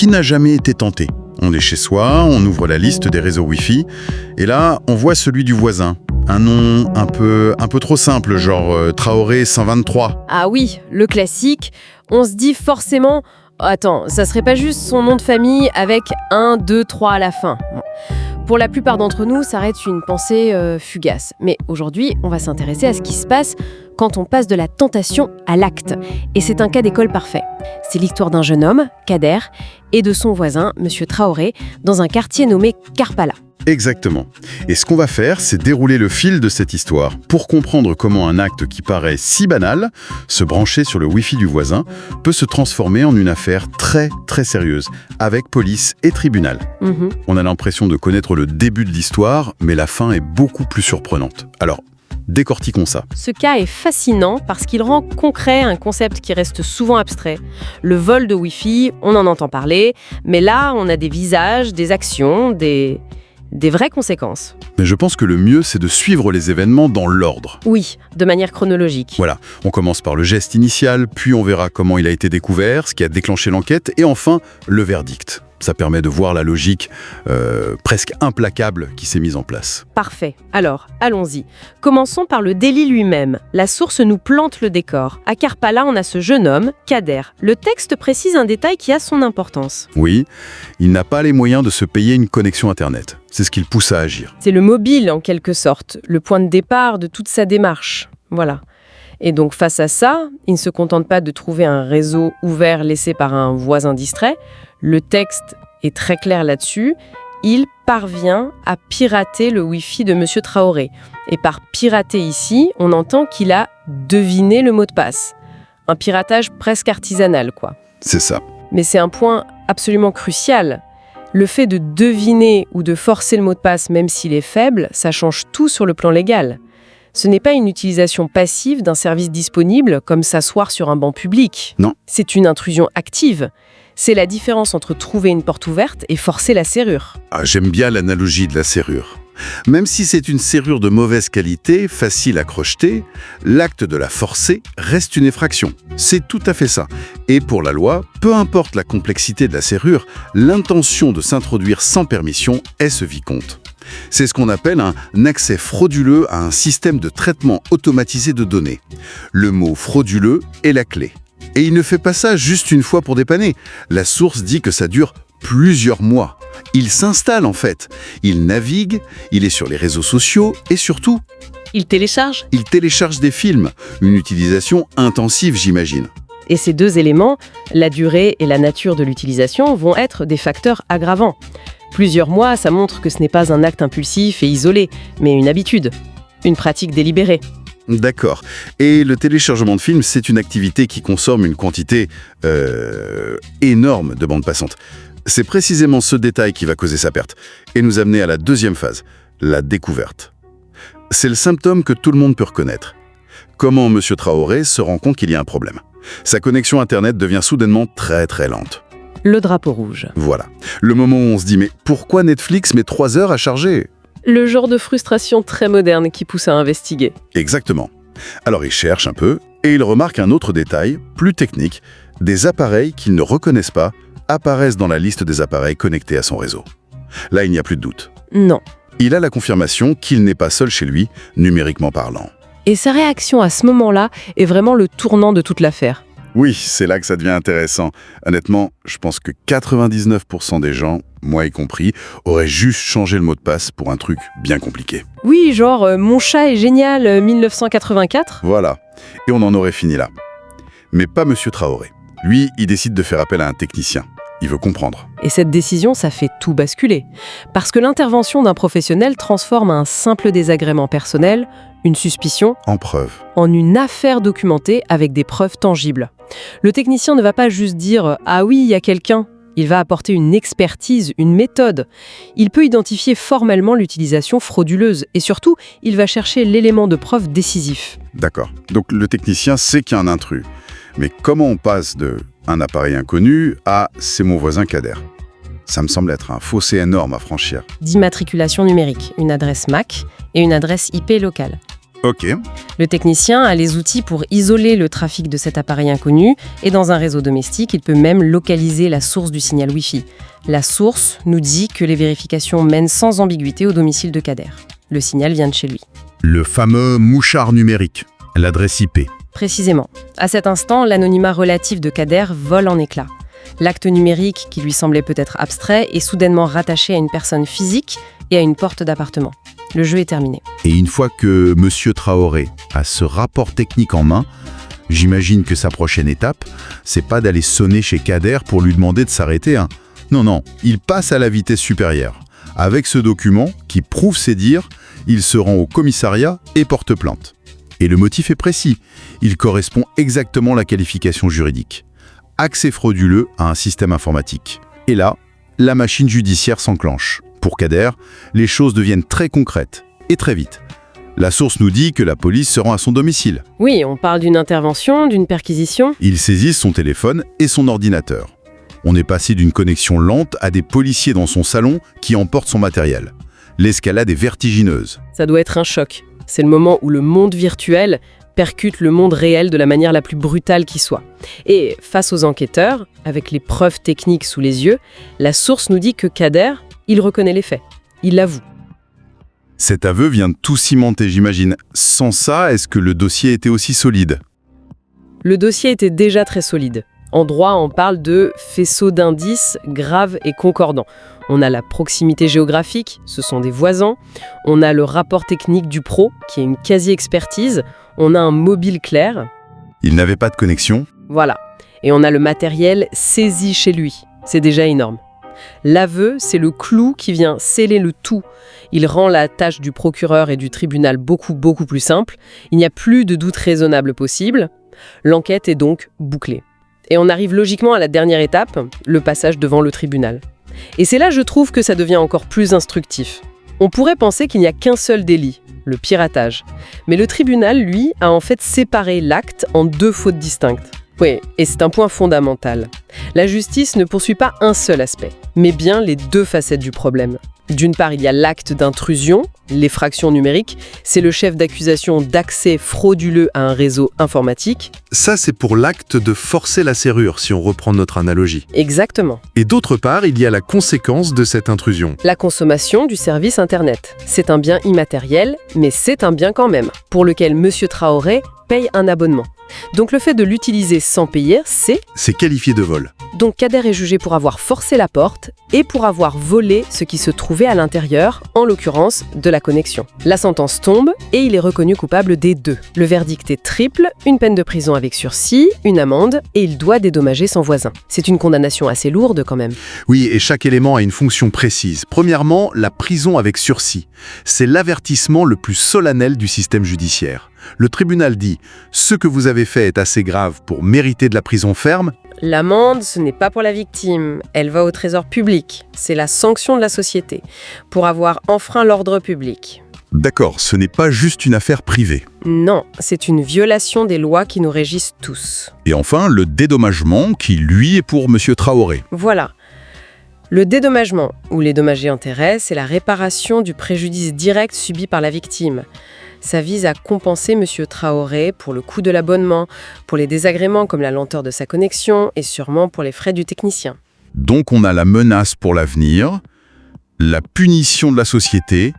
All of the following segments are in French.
Qui n'a jamais été tenté? On est chez soi, on ouvre la liste des réseaux Wi-Fi, et là, on voit celui du voisin. Un nom un peu trop simple, genre Traoré 123. Ah oui, le classique. On se dit forcément... Attends, ça serait pas juste son nom de famille avec 1, 2, 3 à la fin. Bon. Pour la plupart d'entre nous, ça reste une pensée fugace. Mais aujourd'hui, on va s'intéresser à ce qui se passe quand on passe de la tentation à l'acte. Et c'est un cas d'école parfait. C'est l'histoire d'un jeune homme, Kader, et de son voisin, Monsieur Traoré, dans un quartier nommé Karpala. Exactement. Et ce qu'on va faire, c'est dérouler le fil de cette histoire pour comprendre comment un acte qui paraît si banal, se brancher sur le Wi-Fi du voisin, peut se transformer en une affaire très très sérieuse, avec police et tribunal. On a l'impression de connaître le début de l'histoire, mais la fin est beaucoup plus surprenante. Alors, décortiquons ça. Ce cas est fascinant parce qu'il rend concret un concept qui reste souvent abstrait. Le vol de Wi-Fi, on en entend parler, mais là, on a des visages, des actions, des vraies conséquences. Mais je pense que le mieux, c'est de suivre les événements dans l'ordre. Oui, de manière chronologique. Voilà, on commence par le geste initial, puis on verra comment il a été découvert, ce qui a déclenché l'enquête, et enfin, le verdict. Ça permet de voir la logique presque implacable qui s'est mise en place. Parfait. Alors, allons-y. Commençons par le délit lui-même. La source nous plante le décor. À Karpala, on a ce jeune homme, Kader. Le texte précise un détail qui a son importance. Oui, il n'a pas les moyens de se payer une connexion Internet. C'est ce qui le pousse à agir. C'est le mobile, en quelque sorte, le point de départ de toute sa démarche. Voilà. Et donc, face à ça, il ne se contente pas de trouver un réseau ouvert laissé par un voisin distrait. Le texte est très clair là-dessus. Il parvient à pirater le Wi-Fi de Monsieur Traoré. Et par pirater ici, on entend qu'il a deviné le mot de passe. Un piratage presque artisanal, quoi. C'est ça. Mais c'est un point absolument crucial. Le fait de deviner ou de forcer le mot de passe, même s'il est faible, ça change tout sur le plan légal. Ce n'est pas une utilisation passive d'un service disponible, comme s'asseoir sur un banc public. Non. C'est une intrusion active. C'est la différence entre trouver une porte ouverte et forcer la serrure. Ah, j'aime bien l'analogie de la serrure. Même si c'est une serrure de mauvaise qualité, facile à crocheter, l'acte de la forcer reste une effraction. C'est tout à fait ça. Et pour la loi, peu importe la complexité de la serrure, l'intention de s'introduire sans permission est ce vicomte. C'est ce qu'on appelle un accès frauduleux à un système de traitement automatisé de données. Le mot frauduleux est la clé. Et il ne fait pas ça juste une fois pour dépanner. La source dit que ça dure plusieurs mois. Il s'installe en fait. Il navigue, il est sur les réseaux sociaux et surtout... Il télécharge. Il télécharge des films. Une utilisation intensive, j'imagine. Et ces deux éléments, la durée et la nature de l'utilisation, vont être des facteurs aggravants. Plusieurs mois, ça montre que ce n'est pas un acte impulsif et isolé, mais une habitude, une pratique délibérée. D'accord. Et le téléchargement de films, c'est une activité qui consomme une quantité énorme de bandes passantes. C'est précisément ce détail qui va causer sa perte et nous amener à la deuxième phase, la découverte. C'est le symptôme que tout le monde peut reconnaître. Comment M. Traoré se rend compte qu'il y a un problème? Sa connexion Internet devient soudainement très très lente. Le drapeau rouge. Voilà. Le moment où on se dit « Mais pourquoi Netflix met 3 heures à charger ?» Le genre de frustration très moderne qui pousse à investiguer. Exactement. Alors il cherche un peu et il remarque un autre détail, plus technique. Des appareils qu'il ne reconnaissent pas apparaissent dans la liste des appareils connectés à son réseau. Là, il n'y a plus de doute. Non. Il a la confirmation qu'il n'est pas seul chez lui, numériquement parlant. Et sa réaction à ce moment-là est vraiment le tournant de toute l'affaire. Oui, c'est là que ça devient intéressant. Honnêtement, je pense que 99% des gens, moi y compris, auraient juste changé le mot de passe pour un truc bien compliqué. Oui, genre mon chat est génial 1984. Voilà. Et on en aurait fini là. Mais pas Monsieur Traoré. Lui, il décide de faire appel à un technicien. Il veut comprendre. Et cette décision, ça fait tout basculer. Parce que l'intervention d'un professionnel transforme un simple désagrément personnel, une suspicion, En preuve. en une affaire documentée avec des preuves tangibles. Le technicien ne va pas juste dire « Ah oui, il y a quelqu'un ». Il va apporter une expertise, une méthode. Il peut identifier formellement l'utilisation frauduleuse. Et surtout, il va chercher l'élément de preuve décisif. D'accord. Donc le technicien sait qu'il y a un intrus. Mais comment on passe de un appareil inconnu à « c'est mon voisin Kader » ? Ça me semble être un fossé énorme à franchir. D'immatriculation numérique, une adresse MAC et une adresse IP locale. Ok. Le technicien a les outils pour isoler le trafic de cet appareil inconnu et dans un réseau domestique, il peut même localiser la source du signal Wi-Fi. La source nous dit que les vérifications mènent sans ambiguïté au domicile de Kader. Le signal vient de chez lui. Le fameux mouchard numérique, l'adresse IP. Précisément. À cet instant, l'anonymat relatif de Kader vole en éclats. L'acte numérique, qui lui semblait peut-être abstrait, est soudainement rattaché à une personne physique et à une porte d'appartement. Le jeu est terminé. Et une fois que M. Traoré a ce rapport technique en main, j'imagine que sa prochaine étape, c'est pas d'aller sonner chez Kader pour lui demander de s'arrêter. Non, il passe à la vitesse supérieure. Avec ce document, qui prouve ses dires, il se rend au commissariat et porte plainte. Et le motif est précis. Il correspond exactement à la qualification juridique. Accès frauduleux à un système informatique. Et là, la machine judiciaire s'enclenche. Pour Kader, les choses deviennent très concrètes et très vite. La source nous dit que la police se rend à son domicile. Oui, on parle d'une intervention, d'une perquisition. Ils saisissent son téléphone et son ordinateur. On est passé d'une connexion lente à des policiers dans son salon qui emportent son matériel. L'escalade est vertigineuse. Ça doit être un choc. C'est le moment où le monde virtuel percute le monde réel de la manière la plus brutale qui soit. Et face aux enquêteurs, avec les preuves techniques sous les yeux, la source nous dit que Kader, il reconnaît les faits. Il l'avoue. Cet aveu vient de tout cimenter, j'imagine. Sans ça, est-ce que le dossier était aussi solide? Le dossier était déjà très solide. En droit, on parle de faisceau d'indices graves et concordants. On a la proximité géographique, ce sont des voisins. On a le rapport technique du pro, qui est une quasi-expertise. On a un mobile clair. Il n'avait pas de connexion? Voilà. Et on a le matériel saisi chez lui. C'est déjà énorme. L'aveu, c'est le clou qui vient sceller le tout. Il rend la tâche du procureur et du tribunal beaucoup plus simple. Il n'y a plus de doute raisonnable possible. L'enquête est donc bouclée. Et on arrive logiquement à la dernière étape, le passage devant le tribunal. Et c'est là, je trouve, que ça devient encore plus instructif. On pourrait penser qu'il n'y a qu'un seul délit, le piratage. Mais le tribunal, lui, a en fait séparé l'acte en deux fautes distinctes. Oui, et c'est un point fondamental. La justice ne poursuit pas un seul aspect, mais bien les deux facettes du problème. D'une part, il y a l'acte d'intrusion, l'effraction numérique. C'est le chef d'accusation d'accès frauduleux à un réseau informatique. Ça, c'est pour l'acte de forcer la serrure, si on reprend notre analogie. Exactement. Et d'autre part, il y a la conséquence de cette intrusion. La consommation du service Internet. C'est un bien immatériel, mais c'est un bien quand même, pour lequel M. Traoré paye un abonnement. Donc le fait de l'utiliser sans payer, c'est qualifié de vol. Donc Kader est jugé pour avoir forcé la porte et pour avoir volé ce qui se trouvait à l'intérieur, en l'occurrence de la connexion. La sentence tombe et il est reconnu coupable des deux. Le verdict est triple, une peine de prison avec sursis, une amende et il doit dédommager son voisin. C'est une condamnation assez lourde quand même. Oui, et chaque élément a une fonction précise. Premièrement, la prison avec sursis. C'est l'avertissement le plus solennel du système judiciaire. Le tribunal dit « Ce que vous avez fait est assez grave pour mériter de la prison ferme ». L'amende, ce n'est pas pour la victime, elle va au trésor public. C'est la sanction de la société, pour avoir enfreint l'ordre public. D'accord, ce n'est pas juste une affaire privée. Non, c'est une violation des lois qui nous régissent tous. Et enfin, le dédommagement qui, lui, est pour M. Traoré. Voilà. Le dédommagement, ou les dommages et intérêts, c'est la réparation du préjudice direct subi par la victime. Ça vise à compenser M. Traoré pour le coût de l'abonnement, pour les désagréments comme la lenteur de sa connexion et sûrement pour les frais du technicien. Donc on a la menace pour l'avenir, la punition de la société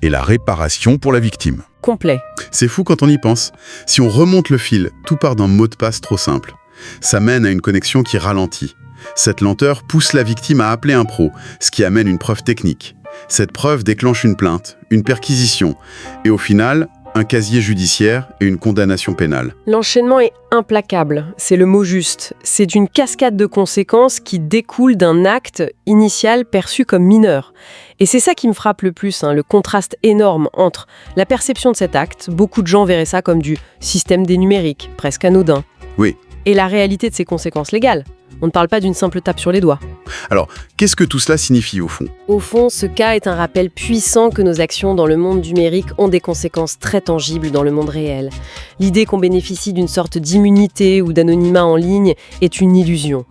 et la réparation pour la victime. Complet. C'est fou quand on y pense. Si on remonte le fil, tout part d'un mot de passe trop simple. Ça mène à une connexion qui ralentit. Cette lenteur pousse la victime à appeler un pro, ce qui amène une preuve technique. Cette preuve déclenche une plainte, une perquisition, et au final, un casier judiciaire et une condamnation pénale. L'enchaînement est implacable, c'est le mot juste. C'est une cascade de conséquences qui découle d'un acte initial perçu comme mineur. Et c'est ça qui me frappe le plus, le contraste énorme entre la perception de cet acte, beaucoup de gens verraient ça comme du système des numériques, presque anodin, Oui. et la réalité de ses conséquences légales. On ne parle pas d'une simple tape sur les doigts. Alors, qu'est-ce que tout cela signifie au fond ? Au fond, ce cas est un rappel puissant que nos actions dans le monde numérique ont des conséquences très tangibles dans le monde réel. L'idée qu'on bénéficie d'une sorte d'immunité ou d'anonymat en ligne est une illusion.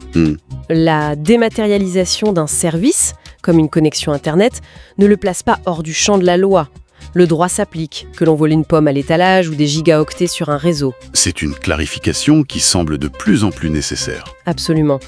La dématérialisation d'un service, comme une connexion Internet, ne le place pas hors du champ de la loi. Le droit s'applique, que l'on vole une pomme à l'étalage ou des gigaoctets sur un réseau. C'est une clarification qui semble de plus en plus nécessaire. Absolument.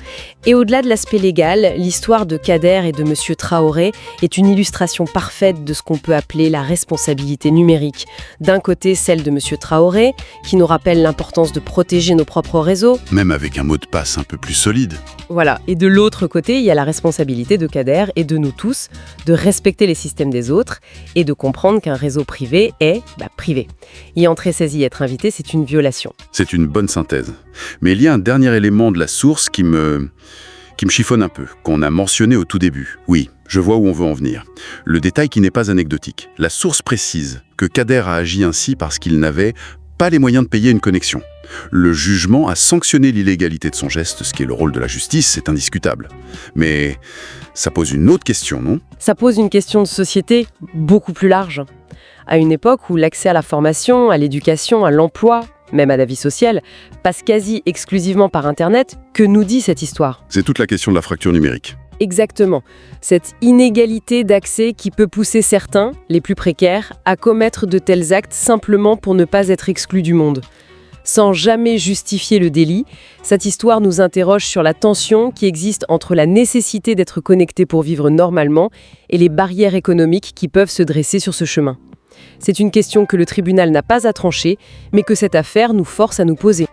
Et au-delà de l'aspect légal, l'histoire de Kader et de M. Traoré est une illustration parfaite de ce qu'on peut appeler la responsabilité numérique. D'un côté, celle de M. Traoré, qui nous rappelle l'importance de protéger nos propres réseaux. Même avec un mot de passe un peu plus solide. Voilà. Et de l'autre côté, il y a la responsabilité de Kader et de nous tous de respecter les systèmes des autres et de comprendre qu'un réseau privé est privé. Y entrer, saisi, être invité, c'est une violation. C'est une bonne synthèse. Mais il y a un dernier élément de la source qui me chiffonne un peu, qu'on a mentionné au tout début. Oui, je vois où on veut en venir. Le détail qui n'est pas anecdotique. La source précise que Kader a agi ainsi parce qu'il n'avait pas les moyens de payer une connexion. Le jugement a sanctionné l'illégalité de son geste, ce qui est le rôle de la justice, c'est indiscutable. Mais ça pose une autre question, non ? Ça pose une question de société beaucoup plus large. À une époque où l'accès à la formation, à l'éducation, à l'emploi, même à la vie sociale, passe quasi exclusivement par Internet, que nous dit cette histoire ? C'est toute la question de la fracture numérique. Exactement. Cette inégalité d'accès qui peut pousser certains, les plus précaires, à commettre de tels actes simplement pour ne pas être exclus du monde. Sans jamais justifier le délit, cette histoire nous interroge sur la tension qui existe entre la nécessité d'être connecté pour vivre normalement et les barrières économiques qui peuvent se dresser sur ce chemin. C'est une question que le tribunal n'a pas à trancher, mais que cette affaire nous force à nous poser.